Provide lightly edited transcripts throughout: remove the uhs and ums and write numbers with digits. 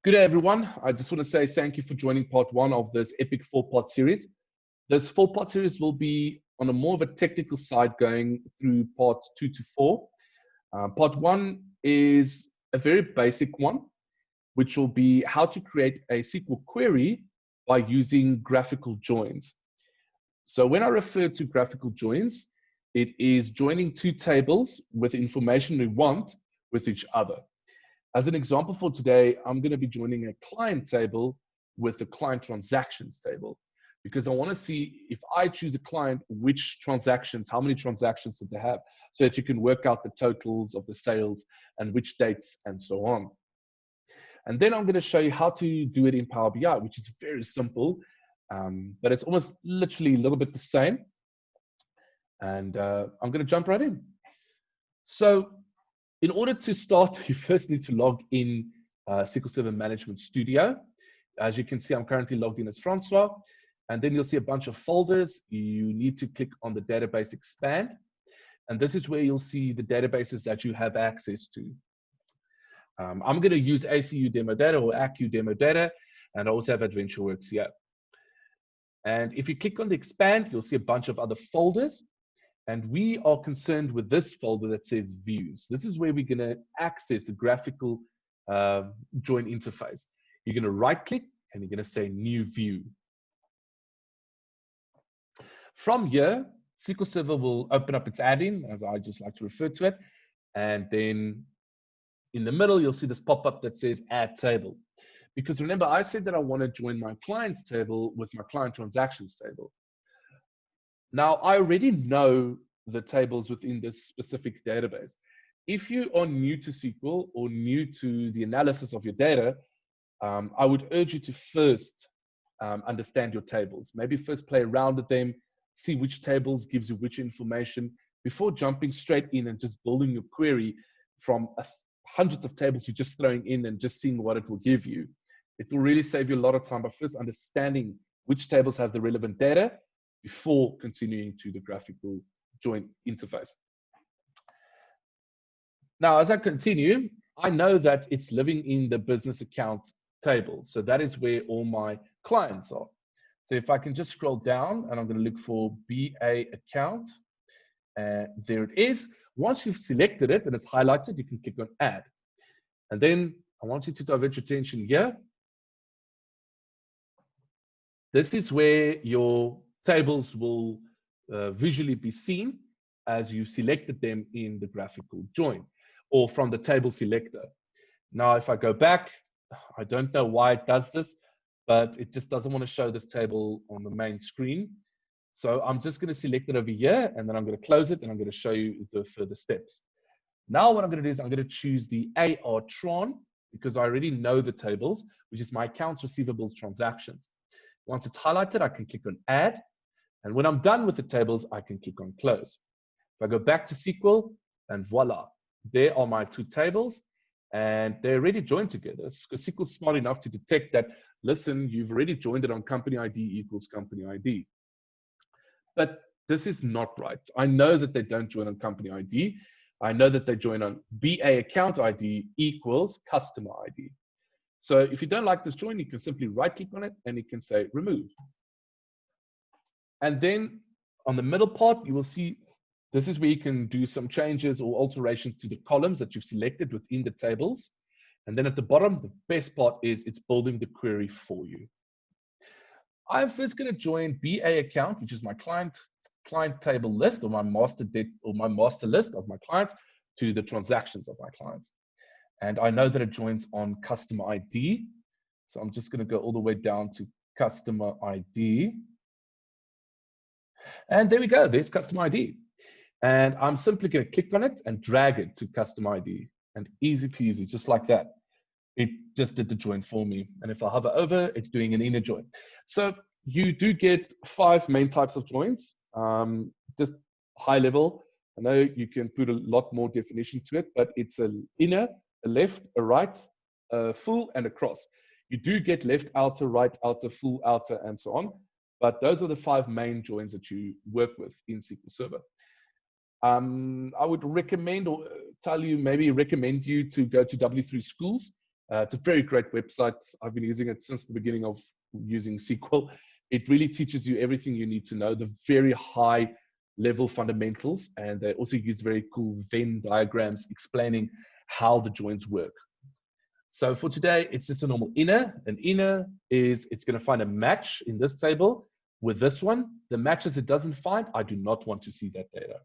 Good day, everyone. I just want to say thank you for joining part one of this epic four-part series. This four-part series will be on a more of a technical side going through parts 2 to 4. Part one is a very basic one, which will be how to create a SQL query by using graphical joins. So when I refer to graphical joins, it is joining two tables with information we want with each other. As an example for today, I'm going to be joining a client table with the client transactions table because I want to see if I choose a client, which transactions, how many transactions did they have, so that you can work out the totals of the sales and which dates and so on. And then I'm going to show you how to do it in Power BI, which is very simple, but it's almost literally a little bit the same. And I'm going to jump right in. So in order to start, you first need to log in SQL Server Management Studio. As you can see, I'm currently logged in as Francois. And then you'll see a bunch of folders. You need to click on the database expand. And this is where you'll see the databases that you have access to. I'm going to use ACU Demo Data or ACU Demo Data, and I also have AdventureWorks here. And if you click on the expand, you'll see a bunch of other folders. And we are concerned with this folder that says views. This is where we're going to access the graphical join interface. You're going to right click and you're going to say new view. From here, SQL Server will open up its add-in, as I just like to refer to it. And then in the middle, you'll see this pop-up that says add table. Because remember, I said that I want to join my clients table with my client transactions table. Now, I already know the tables within this specific database. If you are new to SQL or new to the analysis of your data, I would urge you to first understand your tables. Maybe first play around with them, see which tables gives you which information before jumping straight in and just building your query from hundreds of tables you're just throwing in and just seeing what it will give you. It will really save you a lot of time by first understanding which tables have the relevant data before continuing to the graphical join interface. Now, as I continue, I know that it's living in the business account table. So that is where all my clients are. So if I can just scroll down and I'm going to look for BA account, there it is. Once you've selected it and it's highlighted, you can click on add. And then I want you to divert your attention here. This is where your tables will visually be seen as you selected them in the graphical join or from the table selector. Now, if I go back, I don't know why it does this, but it just doesn't want to show this table on the main screen. So I'm just going to select it over here, and then I'm going to close it, and I'm going to show you the further steps. Now what I'm going to do is I'm going to choose the AR Tron because I already know the tables, which is my accounts receivables transactions. Once it's highlighted, I can click on add. And when I'm done with the tables, I can click on close. If I go back to SQL, and voila, there are my two tables, and they're already joined together. SQL's smart enough to detect that, listen, you've already joined it on company ID equals company ID. But this is not right. I know that they don't join on company ID. I know that they join on BA account ID equals customer ID. So if you don't like this join, you can simply right click on it and you can say remove. And then on the middle part, you will see this is where you can do some changes or alterations to the columns that you've selected within the tables. And then at the bottom, the best part is it's building the query for you. I'm first going to join BA account, which is my client table list or my master list of my clients to the transactions of my clients. And I know that it joins on customer ID. So I'm just going to go all the way down to customer ID. And there we go, there's customer ID. And I'm simply going to click on it and drag it to customer ID. And easy peasy, just like that. It just did the join for me. And if I hover over, it's doing an inner join. So you do get 5 main types of joins, just high level. I know you can put a lot more definition to it, but it's an inner, a left, a right, a full, and a cross. You do get left outer, right outer, full outer, and so on. But those are the 5 main joins that you work with in SQL Server. I would recommend or tell you, maybe recommend you to go to W3 Schools It's a very great website. I've been using it since the beginning of using SQL. It really teaches you everything you need to know, the very high level fundamentals, and they also use very cool Venn diagrams explaining how the joins work. So for today, it's just a normal inner. An inner is it's going to find a match in this table with this one. The matches it doesn't find, I do not want to see that data.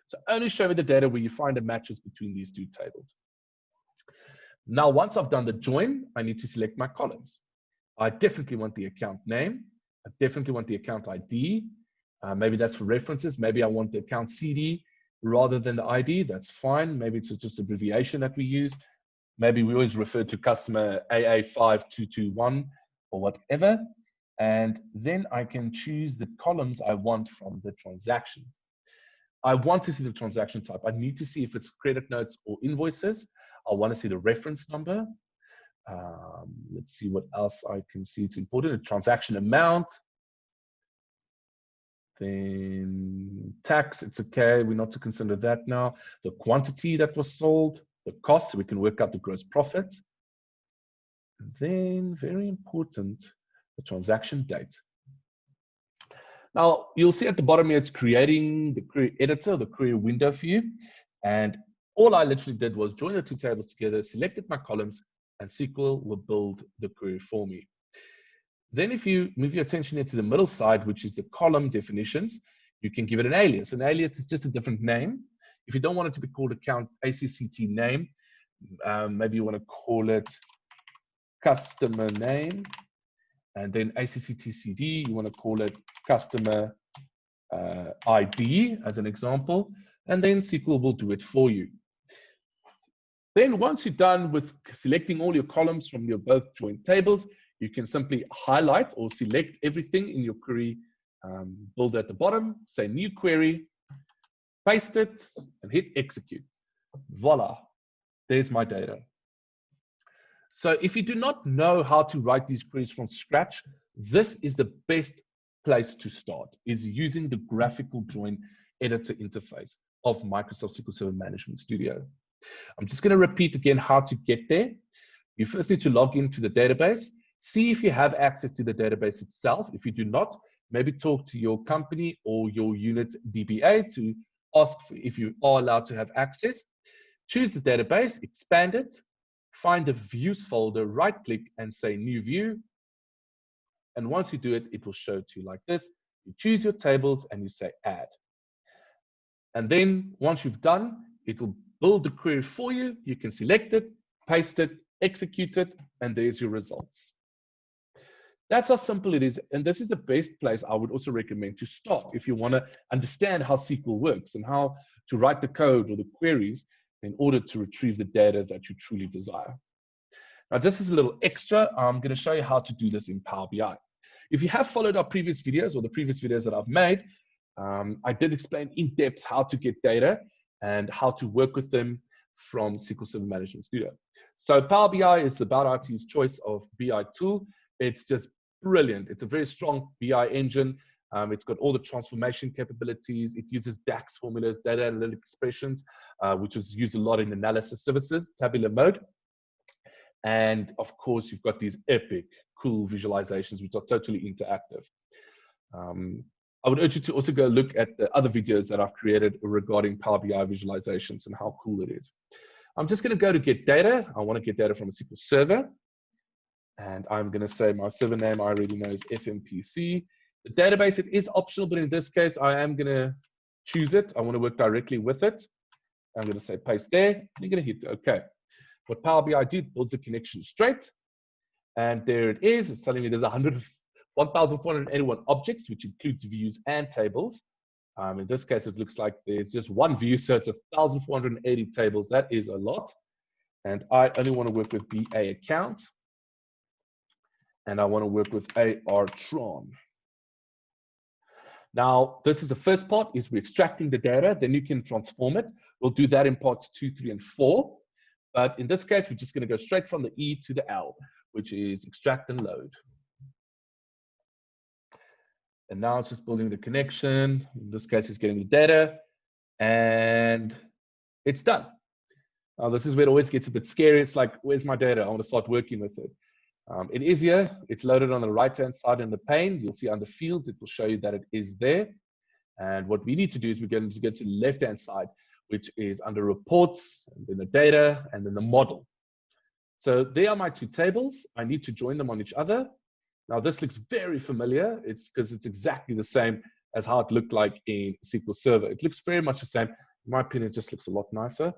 So only show me the data where you find the matches between these two tables. Now, once I've done the join, I need to select my columns. I definitely want the account name. I definitely want the account ID. Maybe that's for references. Maybe I want the account CD rather than the ID. That's fine. Maybe it's just abbreviation that we use. Maybe we always refer to customer AA5221 or whatever. And then I can choose the columns I want from the transactions. I want to see the transaction type. I need to see if it's credit notes or invoices. I want to see the reference number. Let's see what else I can see. It's important. The transaction amount. Then tax, it's okay. We're not to consider that now. The quantity that was sold, the cost, so we can work out the gross profit. And then, very important, the transaction date. Now, you'll see at the bottom here, it's creating the query editor, the query window for you. And all I literally did was join the two tables together, selected my columns, and SQL will build the query for me. Then if you move your attention here to the middle side, which is the column definitions, you can give it an alias. An alias is just a different name. If you don't want it to be called account ACCT name, maybe you want to call it customer name. And then ACCT CD, you want to call it customer ID as an example. And then SQL will do it for you. Then once you're done with selecting all your columns from your both joined tables, you can simply highlight or select everything in your query builder at the bottom, say new query, paste it, and hit execute. Voila, there's my data. So if you do not know how to write these queries from scratch, this is the best place to start, is using the graphical join editor interface of Microsoft SQL Server Management Studio. I'm just going to repeat again how to get there. You first need to log into the database. See if you have access to the database itself. If you do not, maybe talk to your company or your unit DBA to ask if you are allowed to have access. Choose the database, expand it, find the views folder, right-click and say new view. And once you do it, it will show to you like this. You choose your tables and you say add. And then once you've done, it will build the query for you. You can select it, paste it, execute it, and there's your results. That's how simple it is. And this is the best place I would also recommend to start if you want to understand how SQL works and how to write the code or the queries in order to retrieve the data that you truly desire. Now, just as a little extra, I'm going to show you how to do this in Power BI. If you have followed our previous videos or the previous videos that I've made, I did explain in depth how to get data and how to work with them from SQL Server Management Studio. So Power BI is About IT's choice of BI tool. It's just brilliant. It's a very strong BI engine. It's got all the transformation capabilities. It uses DAX formulas, data analytic expressions, which is used a lot in analysis services, tabular mode. And of course, you've got these epic, cool visualizations, which are totally interactive. I would urge you to also go look at the other videos that I've created regarding Power BI visualizations and how cool it is. I'm just going to go to get data. I want to get data from a SQL server. And I'm going to say my server name I already know is FMPC. The database, it is optional, but in this case, I am going to choose it. I want to work directly with it. I'm going to say paste there. You're going to hit OK. What Power BI did, builds the connection straight. And there it is. It's telling me there's 1,481 objects, which includes views and tables. In this case, it looks like there's just one view, so it's 1,480 tables. That is a lot. And I only want to work with BA account. And I want to work with ARtron. Now, this is the first part, is we're extracting the data. Then you can transform it. We'll do that in parts 2, 3, and 4. But in this case, we're just going to go straight from the E to the L, which is extract and load. And now it's just building the connection. In this case, it's getting the data. And it's done. This is where it always gets a bit scary. It's like, where's my data? I want to start working with it. It is here. It's loaded on the right-hand side in the pane. You'll see under fields, it will show you that it is there. And what we need to do is we're going to go to the left-hand side, which is under reports, and then the data, and then the model. So there are my two tables. I need to join them on each other. Now this looks very familiar. It's because it's exactly the same as how it looked like in SQL Server. It looks very much the same. In my opinion, it just looks a lot nicer.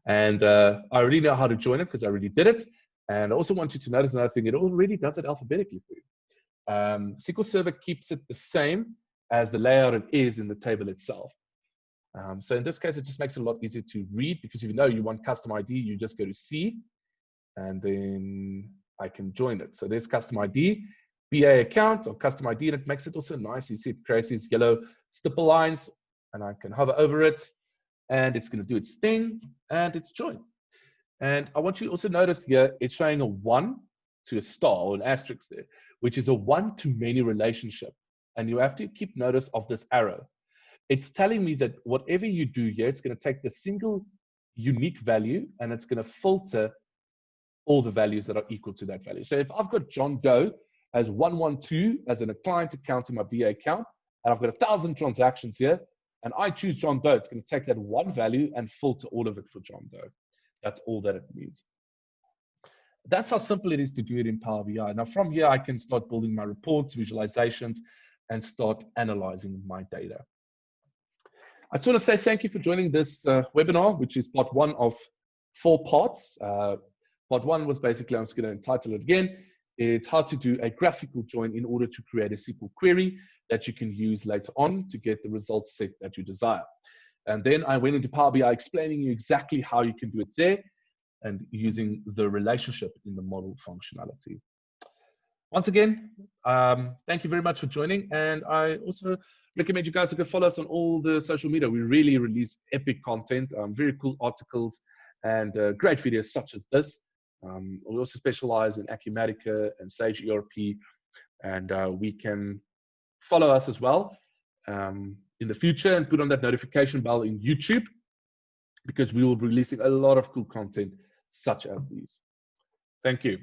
And I already know how to join it because I already did it. And I also want you to notice another thing. It already does it alphabetically for you. SQL Server keeps it the same as the layout it is in the table itself. So in this case, it just makes it a lot easier to read, because if you know you want custom ID, you just go to C, and then I can join it. So there's custom ID, BA account or custom ID, and it makes it also nice. You see it creates these yellow stipple lines, and I can hover over it, and it's going to do its thing, and it's joined. And I want you to also notice here, it's showing a 1 to a star or an asterisk there, which is a one-to-many relationship. And you have to keep notice of this arrow. It's telling me that whatever you do here, it's going to take the single unique value, and it's going to filter all the values that are equal to that value. So if I've got John Doe as 112 as a client account in my BA account, and I've got 1,000 transactions here, and I choose John Doe, it's going to take that one value and filter all of it for John Doe. That's all that it means. That's how simple it is to do it in Power BI. Now from here, I can start building my reports, visualizations, and start analyzing my data. I just want to say thank you for joining this webinar, which is part 1 of 4 parts. Part 1 was basically, I'm just going to entitle it again, it's how to do a graphical join in order to create a SQL query that you can use later on to get the results set that you desire. And then I went into Power BI explaining you exactly how you can do it there and using the relationship in the model functionality. Once again, thank you very much for joining. And I also recommend you guys to go follow us on all the social media. We really release epic content, very cool articles, and great videos such as this. We also specialize in Acumatica and Sage ERP, and we can follow us as well in the future and put on that notification bell in YouTube, because we will be releasing a lot of cool content such as these. Thank you.